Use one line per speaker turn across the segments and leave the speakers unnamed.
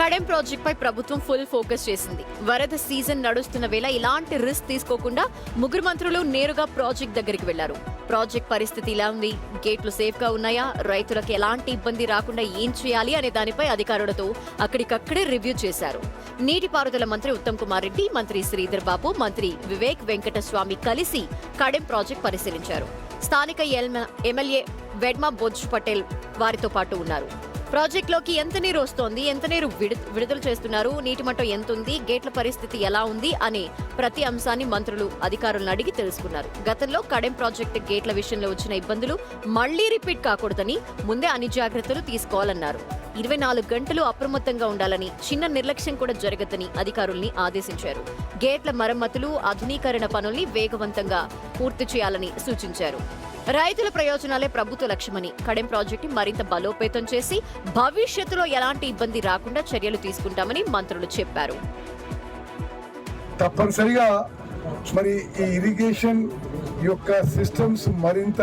Kadem project పై ప్రభుత్వం full focus చేసింది. వరద సీజన్ నడుస్తున్న వేళ ఇలాంటి రిస్క్ తీసుకోకుండా ముగ్గురు మంత్రులు నేరుగా ప్రాజెక్ట్ దగ్గరికి వెళ్లారు. ప్రాజెక్ట్ పరిస్థితి ఇలా ఉంది, గేట్లు సేఫ్ గా ఉన్నాయా, రైతులకు ఎలాంటి ఇబ్బంది రాకుండా ఏం చేయాలి అనే దానిపై అధికారులతో అక్కడికక్కడే రివ్యూ చేశారు. నీటిపారుదల మంత్రి ఉత్తమ్ కుమార్ రెడ్డి, మంత్రి శ్రీధర్ బాబు, మంత్రి వివేక్ వెంకటస్వామి కలిసి కడెం ప్రాజెక్ట్ పరిశీలించారు. స్థానిక ఎమ్మెల్యే వెడ్మా బొజ్జ్ పటేల్ వారితో పాటు ఉన్నారు. ప్రాజెక్టులోకి ఎంత నీరు వస్తోంది, ఎంత నీరు విడుదల చేస్తున్నారు, నీటి మట్టం ఎంత ఉంది, గేట్ల పరిస్థితి ఎలా ఉంది అనే ప్రతి అంశాన్ని మంత్రులు అధికారులను అడిగి తెలుసుకున్నారు. గతంలో కడెం ప్రాజెక్టు గేట్ల విషయంలో వచ్చిన ఇబ్బందులు మళ్లీ రిపీట్ కాకూడదని ముందే అన్ని జాగ్రత్తలు తీసుకోవాలన్నారు. 24 గంటలు అప్రమత్తంగా ఉండాలని, చిన్న నిర్లక్ష్యం కూడా జరగదని అధికారుల్ని ఆదేశించారు. గేట్ల మరమ్మతులు, ఆధునీకరణ పనుల్ని వేగవంతంగా పూర్తి చేయాలని సూచించారు. రైతుల ప్రయోజనాలే ప్రభుత్వ లక్ష్యమని, కడెం ప్రాజెక్టు మరింత బలోపేతం చేసి భవిష్యత్తులో ఎలాంటి ఇబ్బంది రాకుండా చర్యలు తీసుకుంటామని మంత్రులు చెప్పారు.
తప్పనిసరిగా మరి ఈ ఇరిగేషన్ యొక్క సిస్టమ్స్ మరింత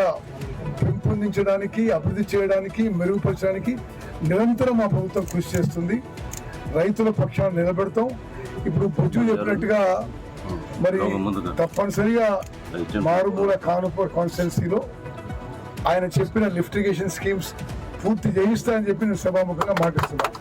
పెంపొందించడానికి, అభివృద్ధి చేయడానికి, మెరుగుపరచడానికి నిరంతరం మా ప్రభుత్వం కృషి చేస్తుంది. రైతుల పక్షాన నిలబెడతాం. ఇప్పుడు బుజ్జు చెప్పినట్టుగా మరి తప్పనిసరిగా మారుమూల కానుపూర్ కాన్స్టిట్యున్సీలో ఆయన చెప్పిన లిఫ్టిగేషన్ స్కీమ్స్ పూర్తి చేయిస్తానని చెప్పి నేను సభాముఖంగా మాటిస్తున్నాను.